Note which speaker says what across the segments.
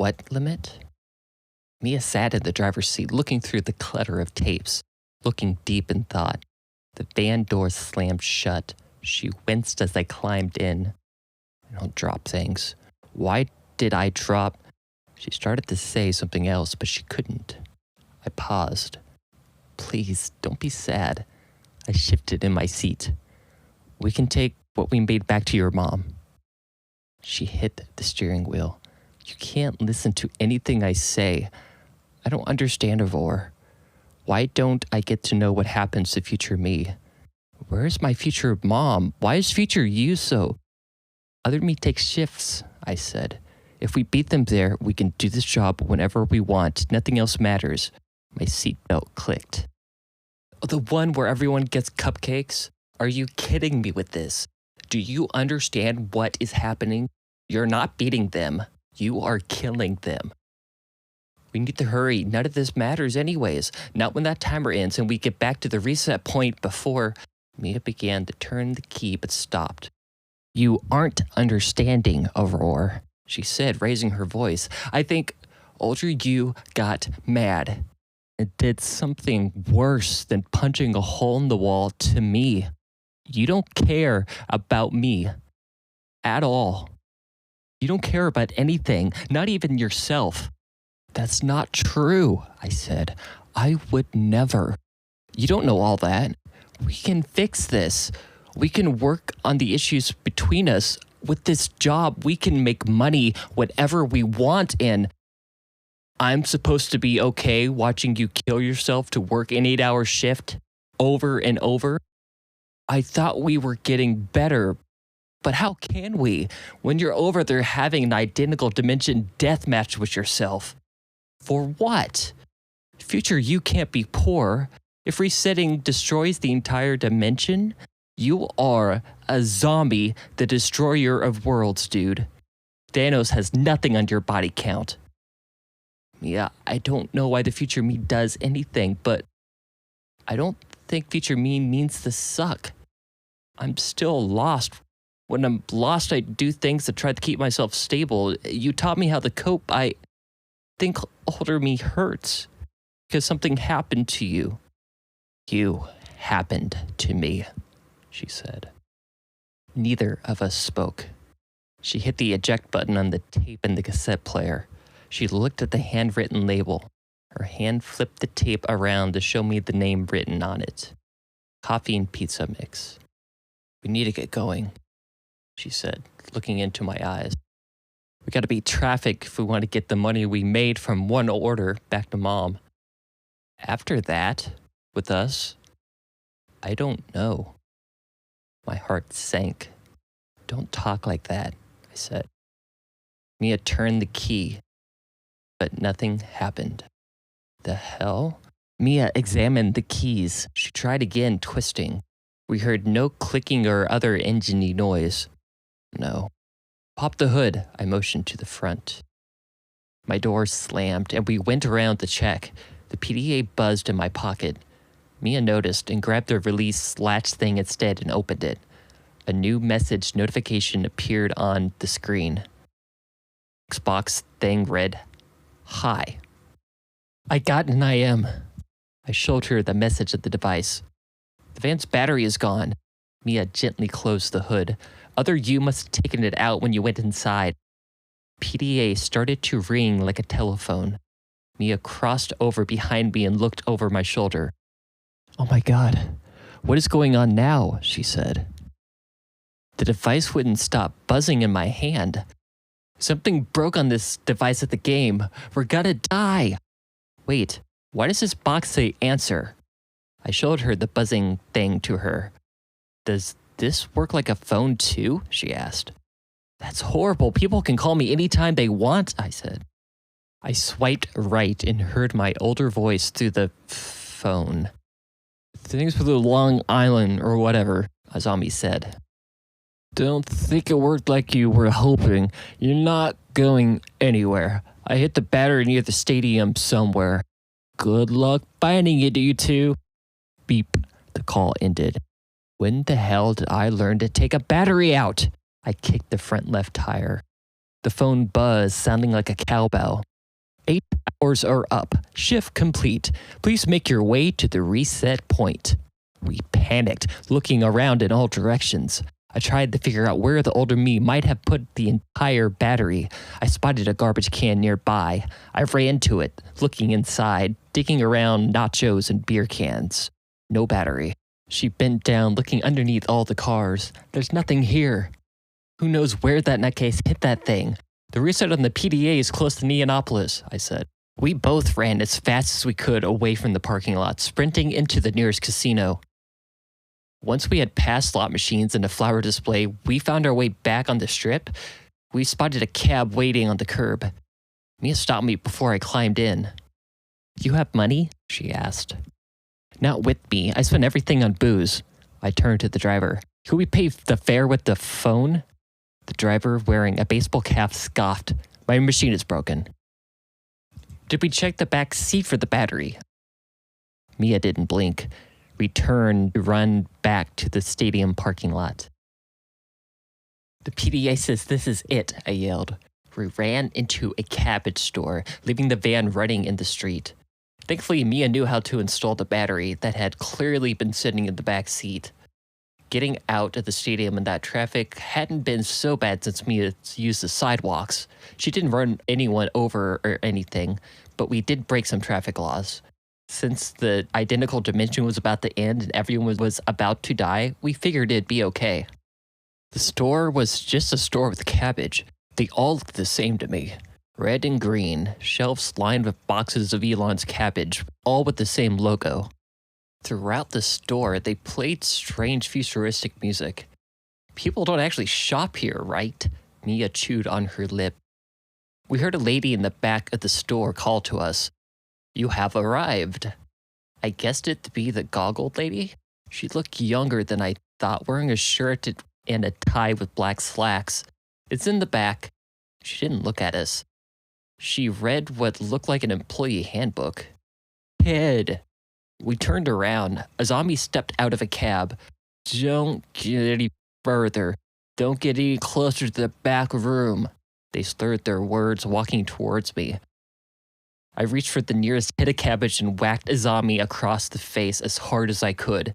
Speaker 1: what limit? Mia sat in the driver's seat, looking through the clutter of tapes, looking deep in thought. The van door slammed shut. She winced as I climbed in. I don't drop things. Why did I drop? She started to say something else, but she couldn't. I paused. Please, don't be sad. I shifted in my seat. We can take what we made back to your mom. She hit the steering wheel. You can't listen to anything I say. I don't understand, Aurore. Why don't I get to know what happens to future me? Where's my future mom? Why is future you so? Other me takes shifts, I said. If we beat them there, we can do this job whenever we want. Nothing else matters. My seatbelt clicked. The one where everyone gets cupcakes? Are you kidding me with this? Do you understand what is happening? You're not beating them. You are killing them. We need to hurry. None of this matters anyways. Not when that timer ends and we get back to the reset point before... Mia began to turn the key but stopped. You aren't understanding, Aurore, she said, raising her voice. I think older you got mad and did something worse than punching a hole in the wall to me. You don't care about me at all. You don't care about anything, not even yourself. That's not true, I said. I would never. You don't know all that. We can fix this. We can work on the issues between us. With this job, we can make money whatever we want, and I'm supposed to be okay watching you kill yourself to work an 8-hour shift over and over? I thought we were getting better, but how can we when you're over there having an identical dimension deathmatch with yourself? For what? Future you can't be poor. If resetting destroys the entire dimension, you are Azami, the destroyer of worlds, dude. Thanos has nothing on your body count. Yeah, I don't know why the future me does anything, but I don't think future me means to suck. I'm still lost. When I'm lost, I do things to try to keep myself stable. You taught me how to cope. I think older me hurts because something happened to you. You happened to me, she said. Neither of us spoke. She hit the eject button on the tape in the cassette player. She looked at the handwritten label. Her hand flipped the tape around to show me the name written on it. Coffee and pizza mix. We need to get going, she said, looking into my eyes. We gotta beat traffic if we want to get the money we made from one order back to Mom. After that, with us, I don't know. My heart sank. Don't talk like that, I said. Mia turned the key, but nothing happened. The hell? Mia examined the keys. She tried again, twisting. We heard no clicking or other engine-y noise. No. Pop the hood, I motioned to the front. My door slammed, and we went around to check. The PDA buzzed in my pocket. Mia noticed and grabbed the release latch thing instead and opened it. A new message notification appeared on the screen. Xbox thing read, Hi. I got an IM. I showed her the message of the device. The van's battery is gone. Mia gently closed the hood. Other you must have taken it out when you went inside. PDA started to ring like a telephone. Mia crossed over behind me and looked over my shoulder. Oh my God, what is going on now? She said. The device wouldn't stop buzzing in my hand. Something broke on this device at the game. We're gonna die. Wait, why does this box say answer? I showed her the buzzing thing to her. Does this work like a phone too? She asked. That's horrible. People can call me anytime they want, I said. I swiped right and heard my older voice through the phone. Thanks for the Long Island or whatever, Azami said. Don't think it worked like you were hoping. You're not going anywhere. I hit the battery near the stadium somewhere. Good luck finding it, you two. Beep. The call ended. When the hell did I learn to take a battery out? I kicked the front left tire. The phone buzzed, sounding like a cowbell. 8 hours are up. Shift complete. Please make your way to the reset point. We panicked, looking around in all directions. I tried to figure out where the older me might have put the entire battery. I spotted a garbage can nearby. I ran to it, looking inside, digging around nachos and beer cans. No battery. She bent down, looking underneath all the cars. There's nothing here. Who knows where that nutcase hit that thing? The reset on the PDA is close to Neonopolis, I said. We both ran as fast as we could away from the parking lot, sprinting into the nearest casino. Once we had passed slot machines and a flower display, we found our way back on the strip. We spotted a cab waiting on the curb. Mia stopped me before I climbed in. "Do you have money?" she asked. "Not with me. I spent everything on booze." I turned to the driver. "Could we pay the fare with the phone?" The driver, wearing a baseball cap, scoffed. "My machine is broken." "Did we check the back seat for the battery?" Mia didn't blink. We turned to run back to the stadium parking lot. "The PDA says this is it," I yelled. We ran into a cabbage store, leaving the van running in the street. Thankfully, Mia knew how to install the battery that had clearly been sitting in the back seat. Getting out of the stadium in that traffic hadn't been so bad since Mia used the sidewalks. She didn't run anyone over or anything, but we did break some traffic laws. Since the identical dimension was about to end and everyone was about to die, we figured it'd be okay. The store was just a store with cabbage. They all looked the same to me. Red and green, shelves lined with boxes of Elon's cabbage, all with the same logo. Throughout the store, they played strange futuristic music. "People don't actually shop here, right?" Mia chewed on her lip. We heard a lady in the back of the store call to us. "You have arrived." I guessed it to be the goggled lady. She looked younger than I thought, wearing a shirt and a tie with black slacks. "It's in the back." She didn't look at us. She read what looked like an employee handbook. "Head." We turned around. Azami stepped out of a cab. "Don't get any further. Don't get any closer to the back room." They slurred their words, walking towards me. I reached for the nearest head of cabbage and whacked Azami across the face as hard as I could.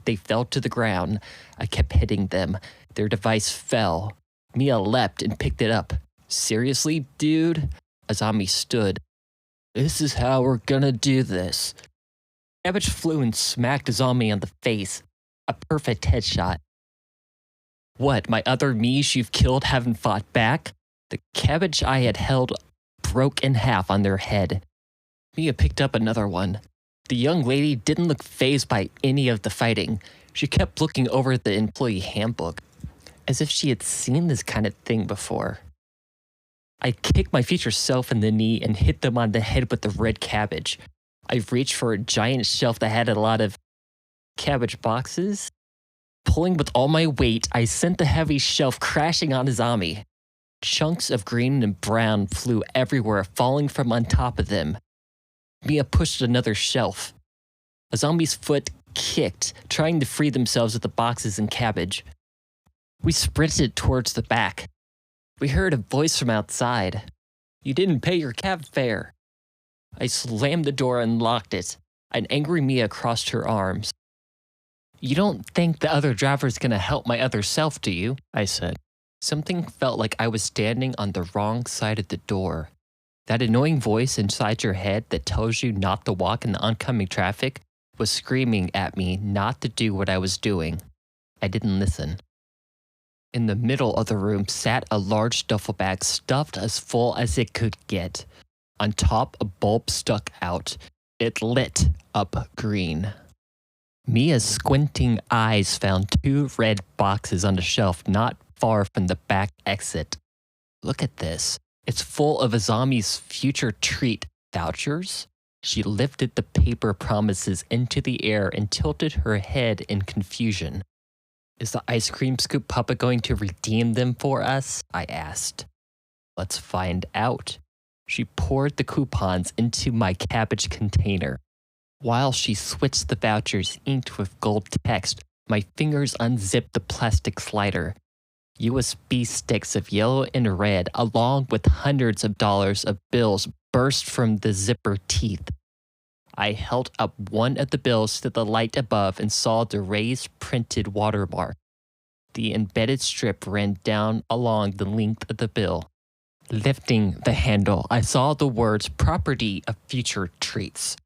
Speaker 1: They fell to the ground. I kept hitting them. Their device fell. Mia leapt and picked it up. "Seriously, dude?" Azami stood. "This is how we're gonna do this." Cabbage flew and smacked Azami on the face. A perfect headshot. "What, my other me's you've killed haven't fought back?" The cabbage I had held broke in half on their head. Mia picked up another one. The young lady didn't look fazed by any of the fighting. She kept looking over the employee handbook, as if she had seen this kind of thing before. I kicked my future self in the knee and hit them on the head with the red cabbage. I reached for a giant shelf that had a lot of cabbage boxes. Pulling with all my weight, I sent the heavy shelf crashing on Azami. Chunks of green and brown flew everywhere, falling from on top of them. Mia pushed another shelf. Azami's foot kicked, trying to free themselves of the boxes and cabbage. We sprinted towards the back. We heard a voice from outside. "You didn't pay your cab fare." I slammed the door and locked it. An angry Mia crossed her arms. "You don't think the other driver's gonna help my other self, do you?" I said. Something felt like I was standing on the wrong side of the door. That annoying voice inside your head that tells you not to walk in the oncoming traffic was screaming at me not to do what I was doing. I didn't listen. In the middle of the room sat a large duffel bag stuffed as full as it could get. On top, a bulb stuck out. It lit up green. Mia's squinting eyes found 2 red boxes on the shelf not far from the back exit. "Look at this. It's full of Azami's future treat vouchers." She lifted the paper promises into the air and tilted her head in confusion. "Is the ice cream scoop puppet going to redeem them for us?" I asked. "Let's find out." She poured the coupons into my cabbage container. While she switched the vouchers inked with gold text, my fingers unzipped the plastic slider. USB sticks of yellow and red, along with hundreds of dollars of bills, burst from the zipper teeth. I held up one of the bills to the light above and saw the raised printed watermark. The embedded strip ran down along the length of the bill. Lifting the handle, I saw the words "Property of Future Treats."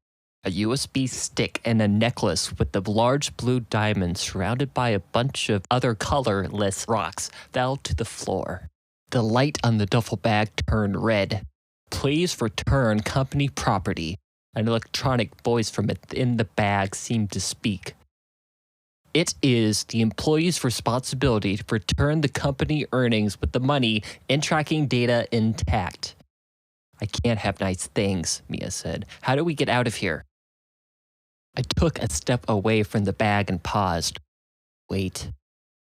Speaker 1: A USB stick and a necklace with a large blue diamond surrounded by a bunch of other colorless rocks fell to the floor. The light on the duffel bag turned red. "Please return company property." An electronic voice from within the bag seemed to speak. "It is the employee's responsibility to return the company earnings with the money and tracking data intact." "I can't have nice things," Mia said. "How do we get out of here?" I took a step away from the bag and paused. Wait.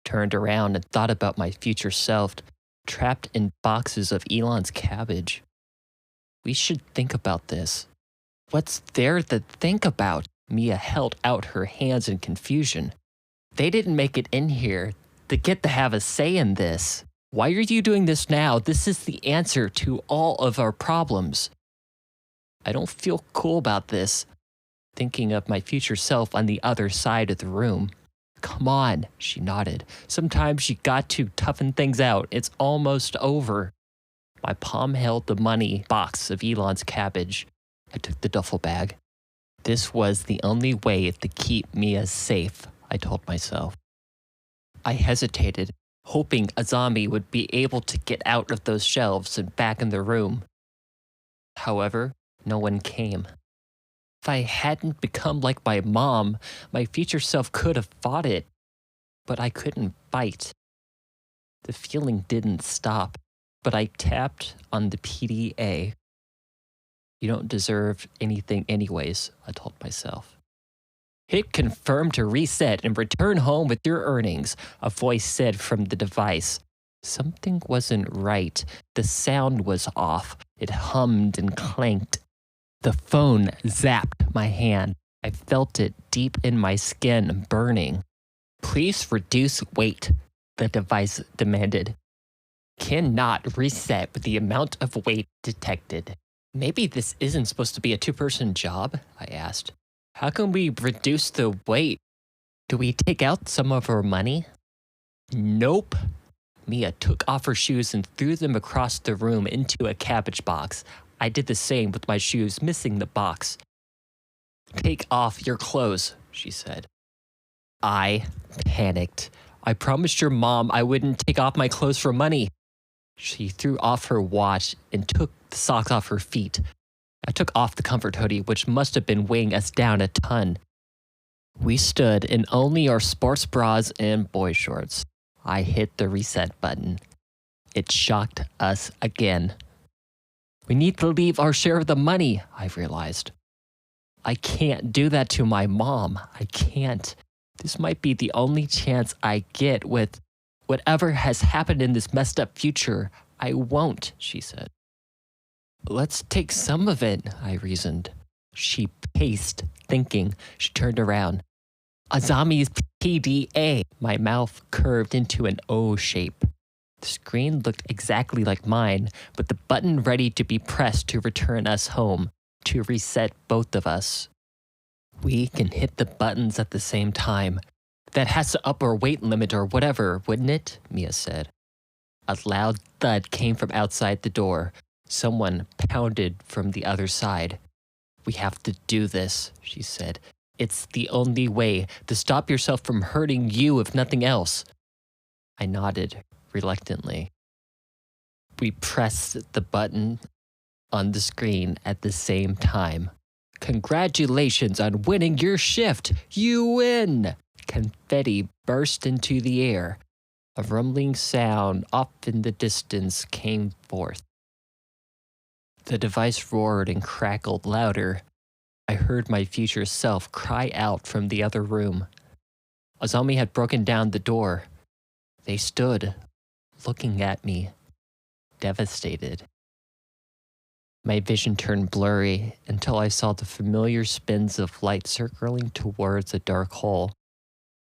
Speaker 1: Turned around and thought about my future self, trapped in boxes of Elon's cabbage. We should think about this. What's there to think about? Mia held out her hands in confusion. They didn't make it in here. They get to have a say in this. Why are you doing this now? This is the answer to all of our problems. I don't feel cool about this. Thinking of my future self on the other side of the room. Come on, she nodded. Sometimes you got to toughen things out. It's almost over. My palm held the money box of Elon's cabbage. I took the duffel bag. This was the only way to keep Mia safe, I told myself. I hesitated, hoping Azami would be able to get out of those shelves and back in the room. However, no one came. If I hadn't become like my mom, my future self could have fought it. But I couldn't fight. The feeling didn't stop, but I tapped on the PDA. You don't deserve anything anyways, I told myself. Hit confirm to reset and return home with your earnings, a voice said from the device. Something wasn't right. The sound was off. It hummed and clanked. The phone zapped my hand. I felt it deep in my skin, burning. Please reduce weight, the device demanded. Cannot reset with the amount of weight detected. Maybe this isn't supposed to be a two-person job, I asked. How can we reduce the weight? Do we take out some of our money? Nope. Mia took off her shoes and threw them across the room into a cabbage box. I did the same with my shoes, missing the box. Take off your clothes, she said. I panicked. I promised your mom I wouldn't take off my clothes for money. She threw off her watch and took the socks off her feet. I took off the comfort hoodie, which must have been weighing us down a ton. We stood in only our sports bras and boy shorts. I hit the reset button. It shocked us again. We need to leave our share of the money, I realized. I can't do that to my mom. I can't. This might be the only chance I get with whatever has happened in this messed up future. I won't, she said. Let's take some of it, I reasoned. She paced, thinking. She turned around. Azami's PDA. My mouth curved into an O shape. The screen looked exactly like mine, with the button ready to be pressed to return us home, to reset both of us. We can hit the buttons at the same time. That has to up our weight limit or whatever, wouldn't it? Mia said. A loud thud came from outside the door. Someone pounded from the other side. We have to do this, she said. It's the only way to stop yourself from hurting you if nothing else. I nodded. Reluctantly. We pressed the button on the screen at the same time. Congratulations on winning your shift! You win! Confetti burst into the air. A rumbling sound off in the distance came forth. The device roared and crackled louder. I heard my future self cry out from the other room. Azami had broken down the door. They stood, looking at me, devastated. My vision turned blurry until I saw the familiar spins of light circling towards a dark hole.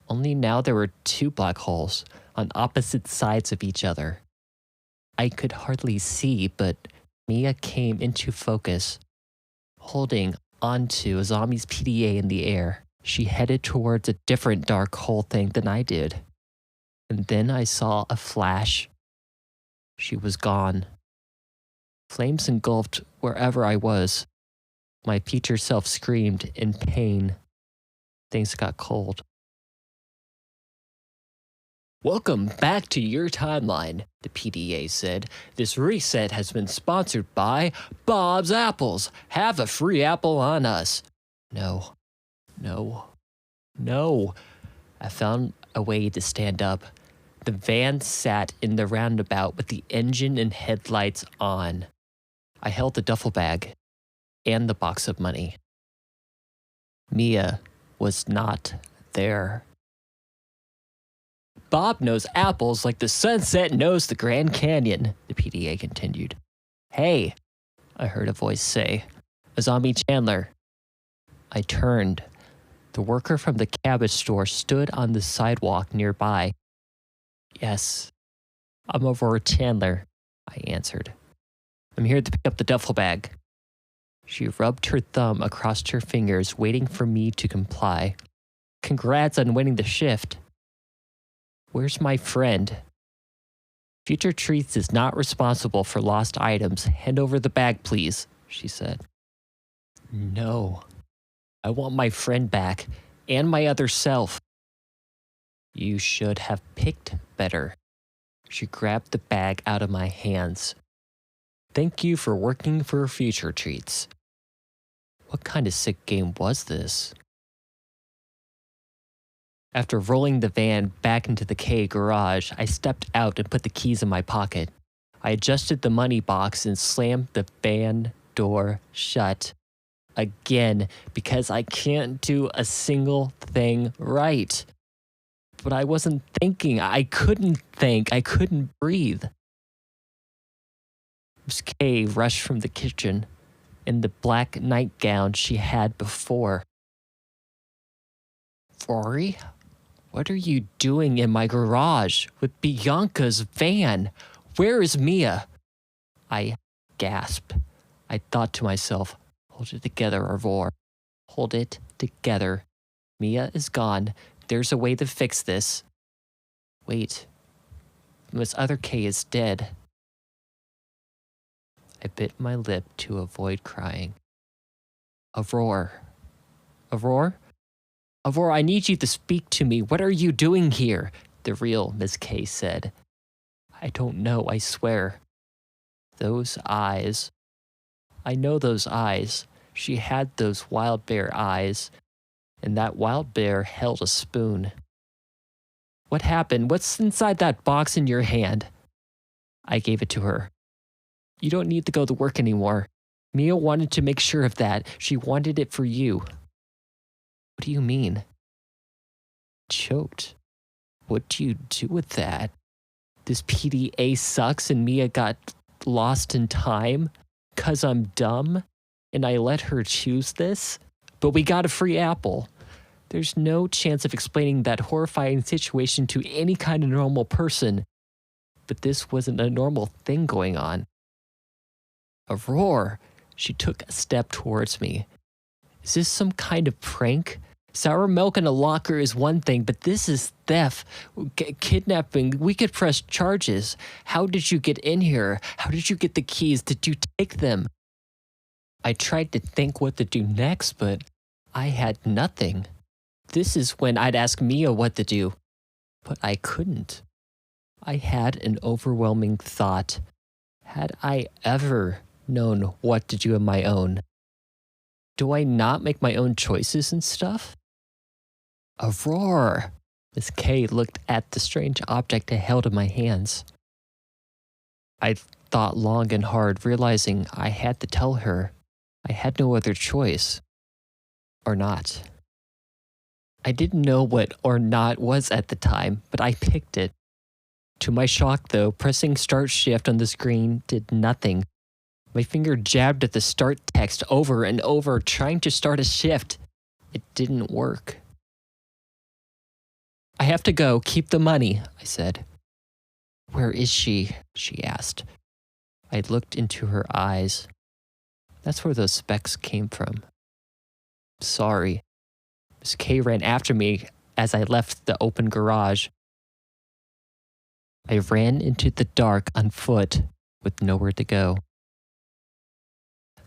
Speaker 1: Only now there were two black holes. on opposite sides of each other. I could hardly see, but Mia came into focus, holding onto Azami's PDA in the air. She headed towards a different dark hole thing than I did. And then I saw a flash. She was gone. Flames engulfed wherever I was. My future self screamed in pain. Things got cold. Welcome back to your timeline, the PDA said. This reset has been sponsored by Bob's Apples. Have a free apple on us. No. I found a way to stand up. The van sat in the roundabout with the engine and headlights on. I held the duffel bag and the box of money. Mia was not there. Bob knows apples like the sunset knows the Grand Canyon, the PDA continued. Hey, I heard a voice say. Azami Chandler. I turned. The worker from the cabbage store stood on the sidewalk nearby. Yes, I'm Aurore Chandler, I answered. I'm here to pick up the duffel bag. She rubbed her thumb across her fingers, waiting for me to comply. Congrats on winning the shift. Where's my friend? Future Treats is not responsible for lost items. Hand over the bag, please, she said. No. I want my friend back, and my other self. You should have picked better. She grabbed the bag out of my hands. Thank you for working for Future Treats. What kind of sick game was this? After rolling the van back into the K garage, I stepped out and put the keys in my pocket. I adjusted the money box and slammed the van door shut. Again, because I can't do a single thing right. But I wasn't thinking. I couldn't think. I couldn't breathe. Miss K rushed from the kitchen in the black nightgown she had before. Rory, what are you doing in my garage with Bianca's van? Where is Mia? I gasped. I thought to myself, hold it together, Aurore. Hold it together. Mia is gone. There's a way to fix this. Wait. Miss Other K is dead. I bit my lip to avoid crying. Aurore. Aurore? Aurore, I need you to speak to me. What are you doing here? The real Miss K said. I don't know, I swear. Those eyes. I know those eyes. She had those wild bear eyes, and that wild bear held a spoon. What happened? What's inside that box in your hand? I gave it to her. You don't need to go to work anymore. Mia wanted to make sure of that. She wanted it for you. What do you mean? Choked. What do you do with that? This PDA sucks and Mia got lost in time? 'Cause I'm dumb? And I let her choose this? But we got a free apple. There's no chance of explaining that horrifying situation to any kind of normal person. But this wasn't a normal thing going on. Aurore, she took a step towards me. Is this some kind of prank? Sour milk in a locker is one thing, but this is theft, kidnapping. We could press charges. How did you get in here? How did you get the keys? Did you take them? I tried to think what to do next, but I had nothing. This is when I'd ask Mia what to do, but I couldn't. I had an overwhelming thought. Had I ever known what to do on my own? Do I not make my own choices and stuff? Aurore! Miss K looked at the strange object I held in my hands. I thought long and hard, realizing I had to tell her. I had no other choice. Or not. I didn't know what or not was at the time, but I picked it. To my shock, though, pressing Start Shift on the screen did nothing. My finger jabbed at the start text over and over, trying to start a shift. It didn't work. I have to go. Keep the money, I said. Where is she? She asked. I looked into her eyes. That's where those specks came from. Sorry. Miss K ran after me as I left the open garage. I ran into the dark on foot with nowhere to go.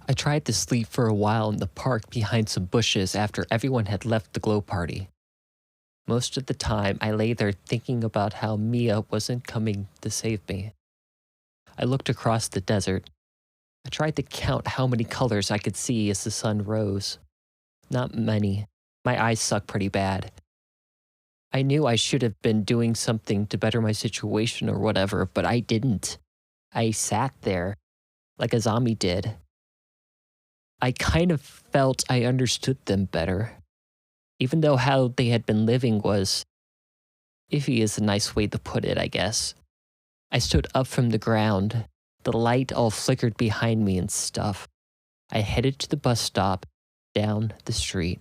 Speaker 1: I tried to sleep for a while in the park behind some bushes after everyone had left the glow party. Most of the time, I lay there thinking about how Mia wasn't coming to save me. I looked across the desert. I tried to count how many colors I could see as the sun rose. Not many. My eyes suck pretty bad. I knew I should have been doing something to better my situation or whatever, but I didn't. I sat there, like Azami did. I kind of felt I understood them better, even though how they had been living was iffy is a nice way to put it, I guess. I stood up from the ground. The light all flickered behind me and stuff. I headed to the bus stop, down the street.